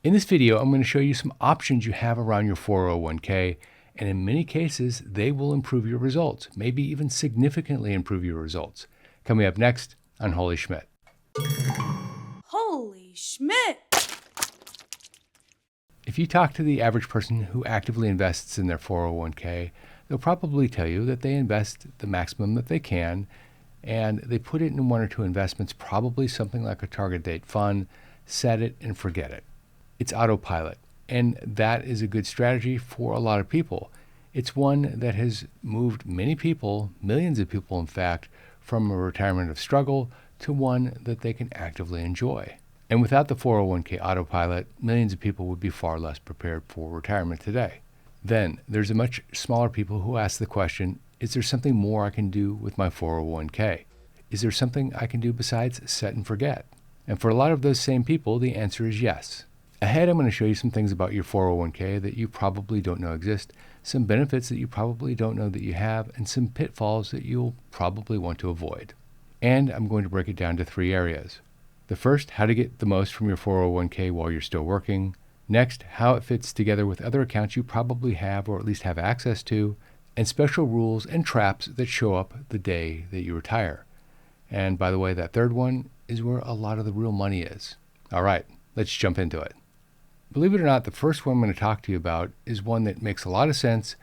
In this video, I'm going to show you some options you have around your 401k, and in many cases, they will improve your results, maybe even significantly improve your results. Coming up next on Holy Schmidt. Holy Schmidt! If you talk to the average person who actively invests in their 401k, they'll probably tell you that they invest the maximum that they can, and they put it in one or two investments, probably something like a target date fund, set it and forget it. It's autopilot, and that is a good strategy for a lot of people. It's one that has moved many people, millions of people in fact, from a retirement of struggle to one that they can actively enjoy. And without the 401k autopilot, millions of people would be far less prepared for retirement today. Then there's a much smaller people who ask the question, is there something more I can do with my 401k? Is there something I can do besides set and forget? And for a lot of those same people, the answer is yes. Ahead, I'm going to show you some things about your 401k that you probably don't know exist, some benefits that you probably don't know that you have, and some pitfalls that you'll probably want to avoid. And I'm going to break it down to 3 areas. The first, how to get the most from your 401k while you're still working. Next, how it fits together with other accounts you probably have or at least have access to, and special rules and traps that show up the day that you retire. And by the way, that third one is where a lot of the real money is. All right, let's jump into it. Believe it or not, the first one I'm going to talk to you about is one that makes a lot of sense,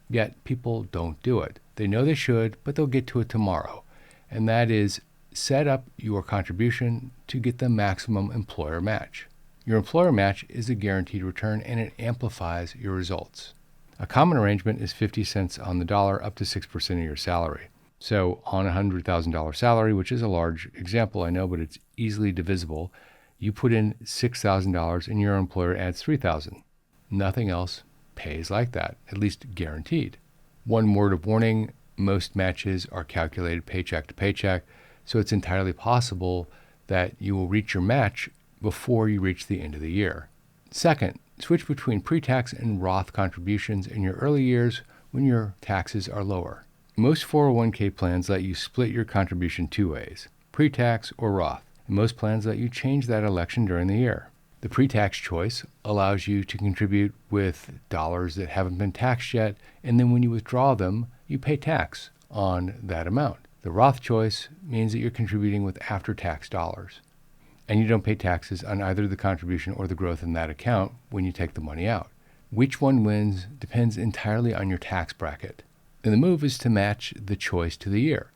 yet people don't do it. They know they should, but they'll get to it tomorrow. And that is set up your contribution to get the maximum employer match. Your employer match is a guaranteed return, and it amplifies your results. A common arrangement is 50 cents on the dollar up to 6% of your salary. So on a $100,000 salary, which is a large example, I know, but it's easily divisible, you put in $6,000 and your employer adds $3,000. Nothing else pays like that, at least guaranteed. One word of warning, most matches are calculated paycheck to paycheck, so it's entirely possible that you will reach your match before you reach the end of the year. Second, switch between pre-tax and Roth contributions in your early years when your taxes are lower. Most 401k plans let you split your contribution 2 ways, pre-tax or Roth. And most plans let you change that election during the year. The pre-tax choice allows you to contribute with dollars that haven't been taxed yet, and then when you withdraw them, you pay tax on that amount. The Roth choice means that you're contributing with after-tax dollars, and you don't pay taxes on either the contribution or the growth in that account when you take the money out. Which one wins depends entirely on your tax bracket. And the move is to match the choice to the year.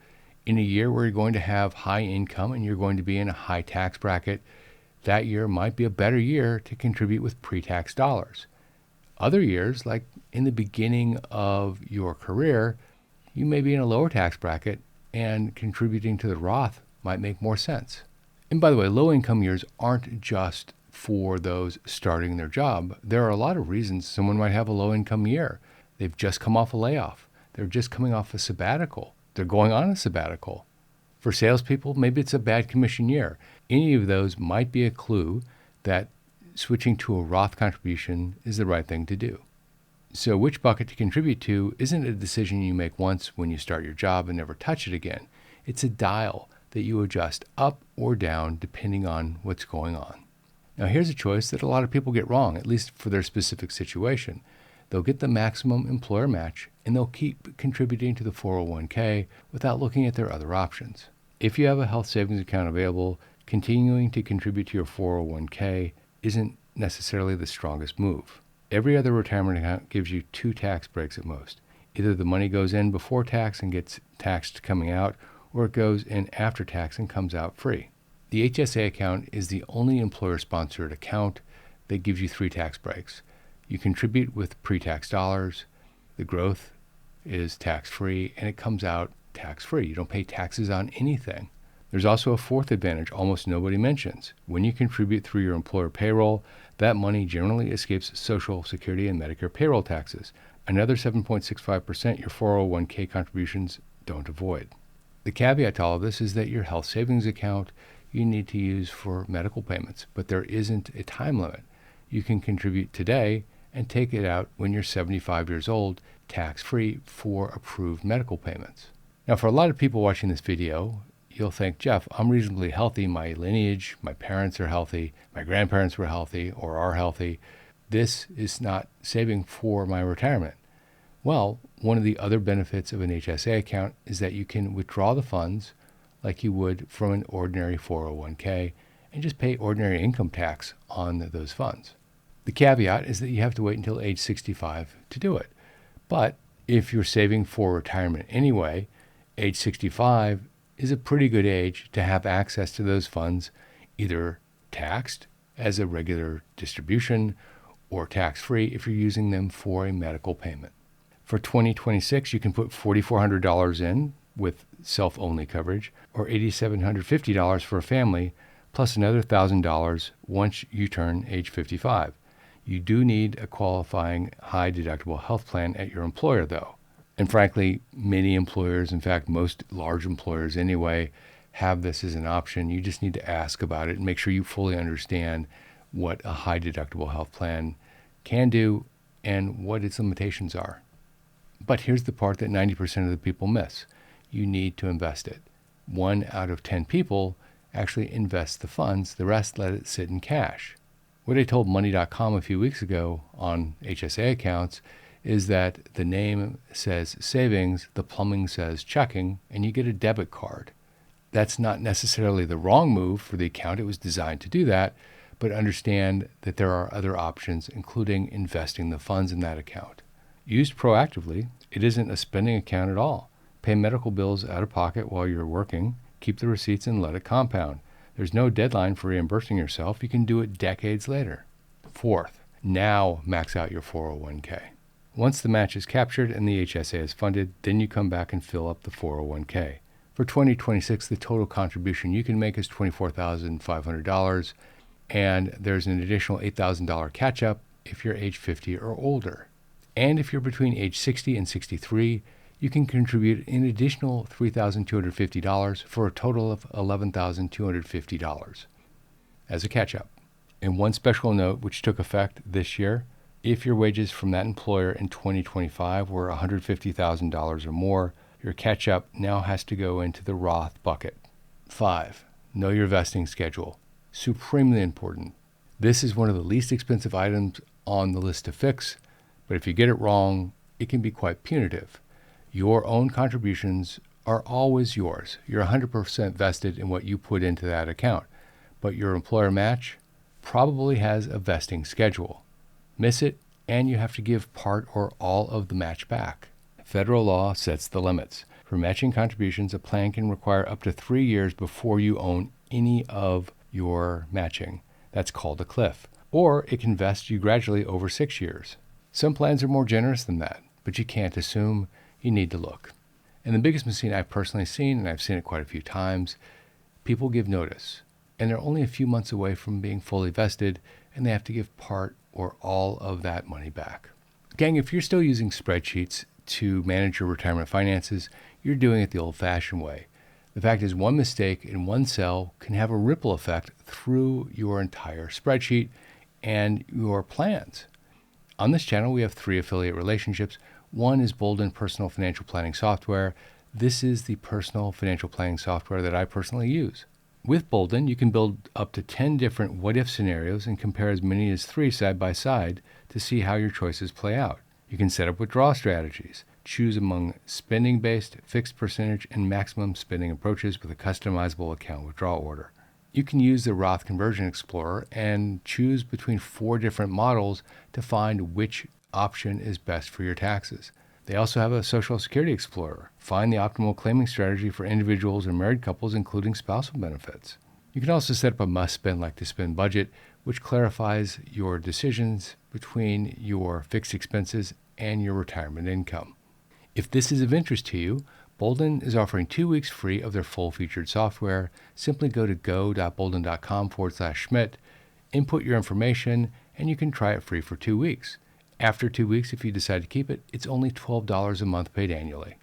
In a year where you're going to have high income and you're going to be in a high tax bracket, that year might be a better year to contribute with pre-tax dollars. Other years, like in the beginning of your career, you may be in a lower tax bracket and contributing to the Roth might make more sense. And by the way, low income years aren't just for those starting their job. There are a lot of reasons someone might have a low income year. They've just come off a layoff. They're just coming off a sabbatical. They're going on a sabbatical. For salespeople, maybe it's a bad commission year. Any of those might be a clue that switching to a Roth contribution is the right thing to do. So which bucket to contribute to isn't a decision you make once when you start your job and never touch it again. It's a dial that you adjust up or down depending on what's going on. Now here's a choice that a lot of people get wrong, at least for their specific situation. They'll get the maximum employer match, and they'll keep contributing to the 401k without looking at their other options. If you have a health savings account available, continuing to contribute to your 401k isn't necessarily the strongest move. Every other retirement account gives you 2 tax breaks at most. Either the money goes in before tax and gets taxed coming out, or it goes in after tax and comes out free. The HSA account is the only employer-sponsored account that gives you 3 tax breaks. You contribute with pre-tax dollars, the growth is tax-free, and it comes out tax-free. You don't pay taxes on anything. There's also a fourth advantage almost nobody mentions. When you contribute through your employer payroll, that money generally escapes Social Security and Medicare payroll taxes. Another 7.65% your 401k contributions don't avoid. The caveat to all of this is that your health savings account you need to use for medical payments, but there isn't a time limit. You can contribute today and take it out when you're 75 years old, tax-free for approved medical payments. Now, for a lot of people watching this video, you'll think, Jeff, I'm reasonably healthy. My lineage, my parents are healthy, my grandparents were healthy or are healthy. This is not saving for my retirement. Well, one of the other benefits of an HSA account is that you can withdraw the funds like you would from an ordinary 401k and just pay ordinary income tax on those funds. The caveat is that you have to wait until age 65 to do it. But if you're saving for retirement anyway, age 65 is a pretty good age to have access to those funds, either taxed as a regular distribution or tax-free if you're using them for a medical payment. For 2026, you can put $4,400 in with self-only coverage, or $8,750 for a family, plus another $1,000 once you turn age 55. You do need a qualifying high-deductible health plan at your employer, though. And frankly, many employers, in fact, most large employers anyway, have this as an option. You just need to ask about it and make sure you fully understand what a high-deductible health plan can do and what its limitations are. But here's the part that 90% of the people miss. You need to invest it. 1 out of 10 people actually invest the funds. The rest let it sit in cash. What I told Money.com a few weeks ago on HSA accounts is that the name says savings, the plumbing says checking, and you get a debit card. That's not necessarily the wrong move for the account. It was designed to do that, but understand that there are other options, including investing the funds in that account. Used proactively, it isn't a spending account at all. Pay medical bills out of pocket while you're working, keep the receipts, and let it compound. There's no deadline for reimbursing yourself. You can do it decades later. Fourth, now max out your 401k. Once the match is captured and the HSA is funded, then you come back and fill up the 401k. For 2026, the total contribution you can make is $24,500, and there's an additional $8,000 catch-up if you're age 50 or older. And if you're between age 60 and 63, you can contribute an additional $3,250 for a total of $11,250 as a catch-up. And one special note, which took effect this year, if your wages from that employer in 2025 were $150,000 or more, your catch-up now has to go into the Roth bucket. 5. Know your vesting schedule. Supremely important. This is one of the least expensive items on the list to fix, but if you get it wrong, it can be quite punitive. Your own contributions are always yours. You're 100% vested in what you put into that account, but your employer match probably has a vesting schedule. Miss it, and you have to give part or all of the match back. Federal law sets the limits. For matching contributions, a plan can require up to 3 years before you own any of your matching. That's called a cliff. Or it can vest you gradually over 6 years. Some plans are more generous than that, but you can't assume. You need to look. And the biggest mistake I've personally seen, and I've seen it quite a few times, people give notice, and they're only a few months away from being fully vested, and they have to give part or all of that money back. Gang, if you're still using spreadsheets to manage your retirement finances, you're doing it the old-fashioned way. The fact is, one mistake in one cell can have a ripple effect through your entire spreadsheet and your plans. On this channel, we have 3 affiliate relationships. One is Bolden Personal Financial Planning Software. This is the personal financial planning software that I personally use. With Bolden, you can build up to 10 different what-if scenarios and compare as many as 3 side by side to see how your choices play out. You can set up withdrawal strategies, choose among spending-based, fixed percentage, and maximum spending approaches with a customizable account withdrawal order. You can use the Roth Conversion Explorer and choose between 4 different models to find which option is best for your taxes. They also have a Social Security Explorer. Find the optimal claiming strategy for individuals and married couples, including spousal benefits. You can also set up a must-spend like to spend budget, which clarifies your decisions between your fixed expenses and your retirement income. If this is of interest to you, Bolden is offering 2 weeks free of their full-featured software. Simply go to go.bolden.com/Schmidt, input your information, and you can try it free for 2 weeks. After 2 weeks, if you decide to keep it, it's only $12 a month paid annually.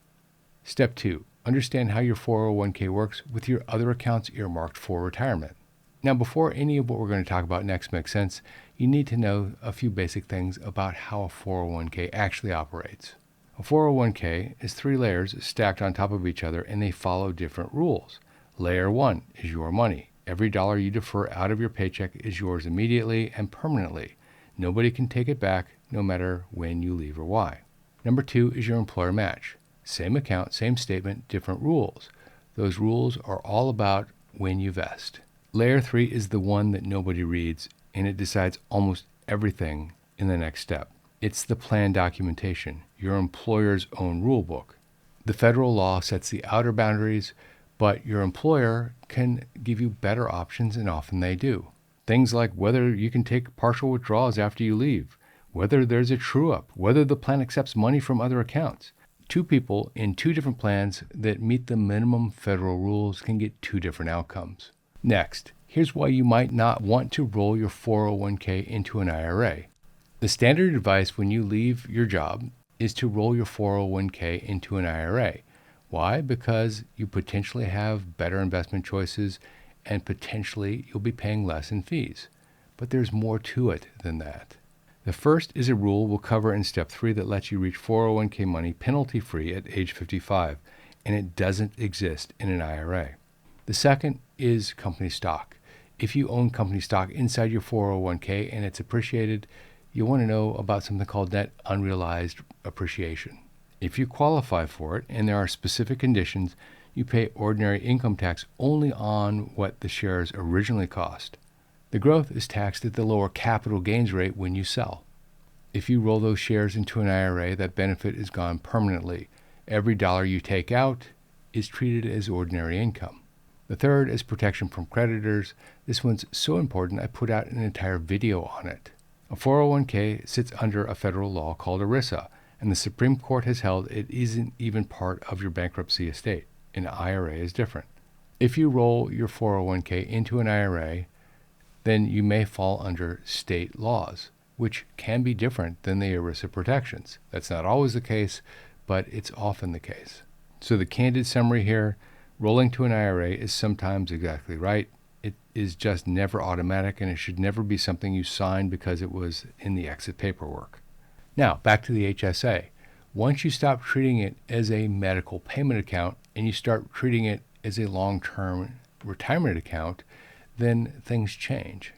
Step 2. Understand how your 401k works with your other accounts earmarked for retirement. Now, before any of what we're going to talk about next makes sense, you need to know a few basic things about how a 401k actually operates. A 401k is 3 layers stacked on top of each other, and they follow different rules. Layer 1 is your money. Every dollar you defer out of your paycheck is yours immediately and permanently. Nobody can take it back, no matter when you leave or why. Number 2 is your employer match. Same account, same statement, different rules. Those rules are all about when you vest. Layer 3 is the one that nobody reads, and it decides almost everything in the next step. It's the plan documentation, your employer's own rule book. The federal law sets the outer boundaries, but your employer can give you better options, and often they do. Things like whether you can take partial withdrawals after you leave, whether there's a true-up, whether the plan accepts money from other accounts. Two people in two different plans that meet the minimum federal rules can get two different outcomes. Next, here's why you might not want to roll your 401k into an IRA. The standard advice when you leave your job is to roll your 401k into an IRA. Why? Because you potentially have better investment choices and potentially you'll be paying less in fees. But there's more to it than that. The first is a rule we'll cover in step 3 that lets you reach 401k money penalty-free at age 55, and it doesn't exist in an IRA. The second is company stock. If you own company stock inside your 401k and it's appreciated, you want to know about something called net unrealized appreciation. If you qualify for it, and there are specific conditions, you pay ordinary income tax only on what the shares originally cost. The growth is taxed at the lower capital gains rate when you sell. If you roll those shares into an IRA, that benefit is gone permanently. Every dollar you take out is treated as ordinary income. The third is protection from creditors. This one's so important I put out an entire video on it. A 401k sits under a federal law called ERISA, and the Supreme Court has held it isn't even part of your bankruptcy estate. An IRA is different. If you roll your 401k into an IRA, then you may fall under state laws, which can be different than the ERISA protections. That's not always the case, but it's often the case. So the candid summary here, rolling to an IRA is sometimes exactly right. It is just never automatic, and it should never be something you sign because it was in the exit paperwork. Now, back to the HSA. Once you stop treating it as a medical payment account and you start treating it as a long-term retirement account, then things change.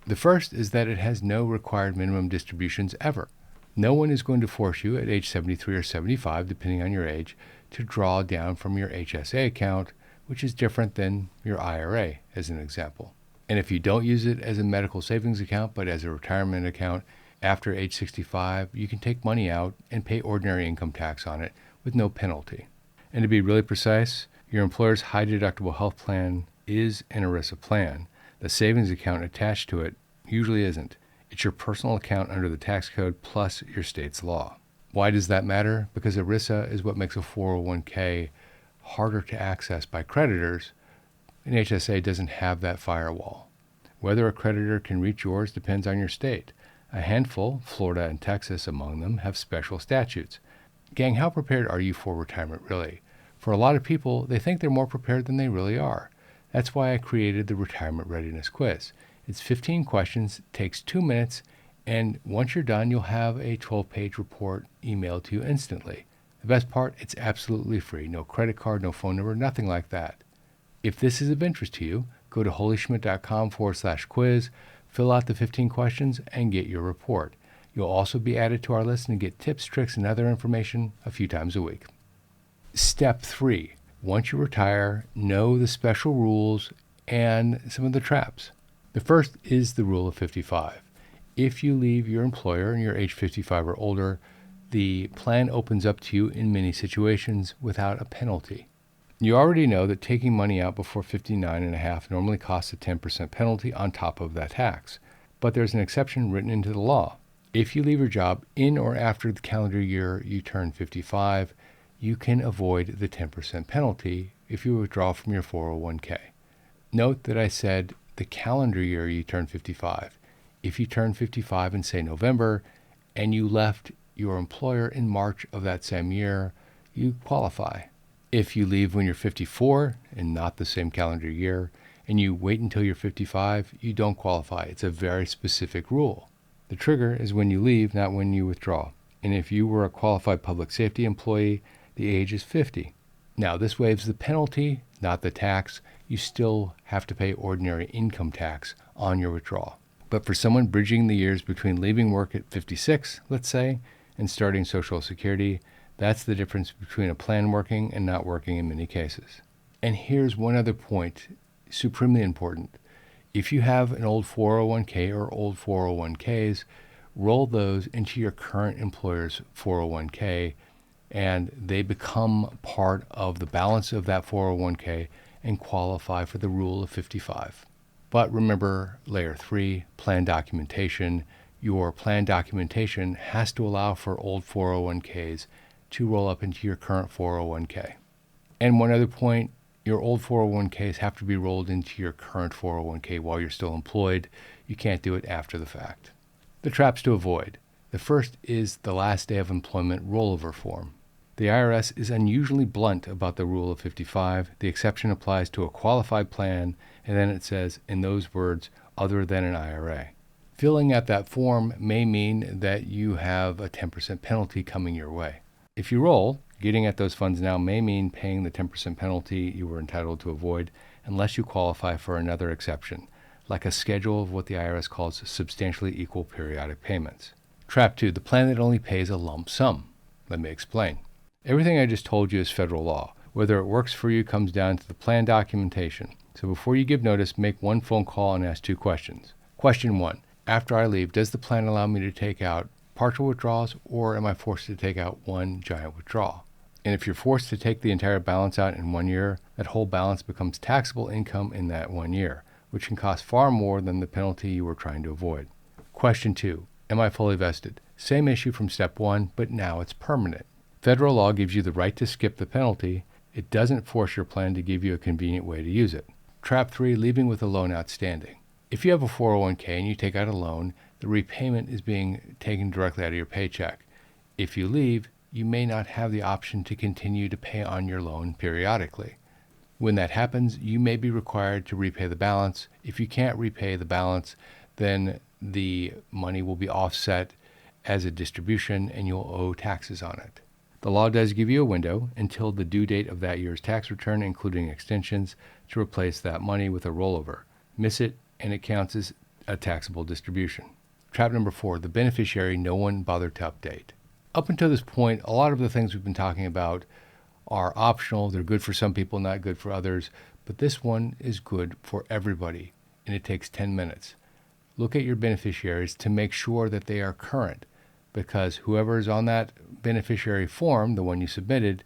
The first is that it has no required minimum distributions ever. No one is going to force you at age 73 or 75, depending on your age, to draw down from your HSA account, which is different than your IRA, as an example. And if you don't use it as a medical savings account, but as a retirement account, after age 65, you can take money out and pay ordinary income tax on it with no penalty. And to be really precise, your employer's high deductible health plan is an ERISA plan. The savings account attached to it usually isn't. It's your personal account under the tax code plus your state's law. Why does that matter? Because ERISA is what makes a 401k harder to access by creditors. An HSA doesn't have that firewall. Whether a creditor can reach yours depends on your state. A handful, Florida and Texas among them, have special statutes. Gang, how prepared are you for retirement really? For a lot of people, they think they're more prepared than they really are. That's why I created the Retirement Readiness Quiz. It's 15 questions, takes 2 minutes, and once you're done, you'll have a 12-page report emailed to you instantly. The best part, it's absolutely free. No credit card, no phone number, nothing like that. If this is of interest to you, go to holyschmidt.com/quiz, fill out the 15 questions, and get your report. You'll also be added to our list and get tips, tricks, and other information a few times a week. Step 3. Once you retire, know the special rules and some of the traps. The first is the rule of 55. If you leave your employer and you're age 55 or older, the plan opens up to you in many situations without a penalty. You already know that taking money out before 59 and a half normally costs a 10% penalty on top of that tax. But there's an exception written into the law. If you leave your job in or after the calendar year you turn 55, you can avoid the 10% penalty if you withdraw from your 401k. Note that I said the calendar year you turn 55. If you turn 55 in, say, November, and you left your employer in March of that same year, you qualify. If you leave when you're 54 and not the same calendar year, and you wait until you're 55, you don't qualify. It's a very specific rule. The trigger is when you leave, not when you withdraw. And if you were a qualified public safety employee, the age is 50. Now, this waives the penalty, not the tax. You still have to pay ordinary income tax on your withdrawal. But for someone bridging the years between leaving work at 56, let's say, and starting Social Security, that's the difference between a plan working and not working in many cases. And here's one other point, supremely important. If you have an old 401k or old 401ks, roll those into your current employer's 401k, and they become part of the balance of that 401k and qualify for the rule of 55. But remember, layer 3, plan documentation. Your plan documentation has to allow for old 401ks to roll up into your current 401k. And one other point, your old 401ks have to be rolled into your current 401k while you're still employed. You can't do it after the fact. The traps to avoid. The first is the last day of employment rollover form. The IRS is unusually blunt about the rule of 55. The exception applies to a qualified plan, and then it says, in those words, other than an IRA. Filling out that form may mean that you have a 10% penalty coming your way. If you roll, getting at those funds now may mean paying the 10% penalty you were entitled to avoid unless you qualify for another exception, like a schedule of what the IRS calls substantially equal periodic payments. Trap 2, the plan that only pays a lump sum. Let me explain. Everything I just told you is federal law. Whether it works for you comes down to the plan documentation. So before you give notice, make one phone call and ask 2 questions. Question 1, after I leave, does the plan allow me to take out partial withdrawals, or am I forced to take out one giant withdrawal? And if you're forced to take the entire balance out in 1 year, that whole balance becomes taxable income in that 1 year, which can cost far more than the penalty you were trying to avoid. Question 2, am I fully vested? Same issue from step 1, but now it's permanent. Federal law gives you the right to skip the penalty. It doesn't force your plan to give you a convenient way to use it. Trap 3, leaving with a loan outstanding. If you have a 401k and you take out a loan, the repayment is being taken directly out of your paycheck. If you leave, you may not have the option to continue to pay on your loan periodically. When that happens, you may be required to repay the balance. If you can't repay the balance, then the money will be offset as a distribution and you'll owe taxes on it. The law does give you a window until the due date of that year's tax return, including extensions, to replace that money with a rollover. Miss it, and it counts as a taxable distribution. Trap number 4, the beneficiary no one bothered to update. Up until this point, a lot of the things we've been talking about are optional. They're good for some people, not good for others. But this one is good for everybody, and it takes 10 minutes. Look at your beneficiaries to make sure that they are current, because whoever is on that beneficiary form, the one you submitted,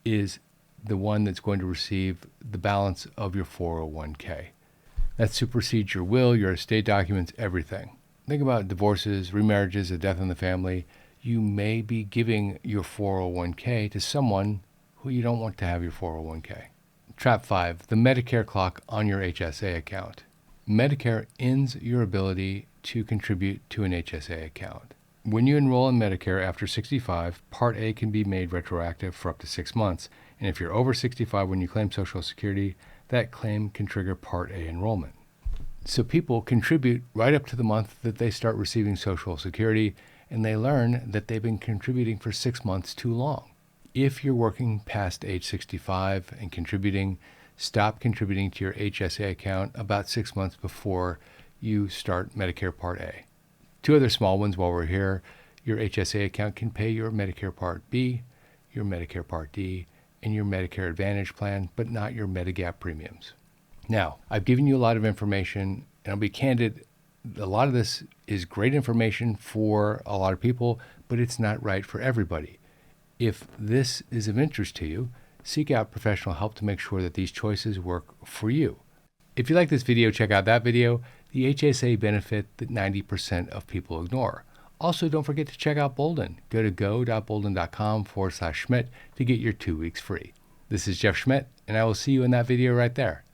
is the one that's going to receive the balance of your 401k. That supersedes your will, your estate documents, everything. Think about divorces, remarriages, a death in the family. You may be giving your 401k to someone who you don't want to have your 401k. Trap 5, the Medicare clock on your HSA account. Medicare ends your ability to contribute to an HSA account. When you enroll in Medicare after 65, Part A can be made retroactive for up to 6 months. And if you're over 65 when you claim Social Security, that claim can trigger Part A enrollment. So people contribute right up to the month that they start receiving Social Security, and they learn that they've been contributing for 6 months too long. If you're working past age 65 and contributing, stop contributing to your HSA account about 6 months before you start Medicare Part A. 2 other small ones while we're here. Your HSA account can pay your Medicare Part B, your Medicare Part D, and your Medicare Advantage plan, but not your Medigap premiums. Now, I've given you a lot of information, and I'll be candid, a lot of this is great information for a lot of people, but it's not right for everybody. If this is of interest to you, seek out professional help to make sure that these choices work for you. If you like this video, check out that video, the HSA benefit that 90% of people ignore. Also, don't forget to check out Bolden. Go to go.bolden.com/Schmidt to get your 2 weeks free. This is Jeff Schmidt, and I will see you in that video right there.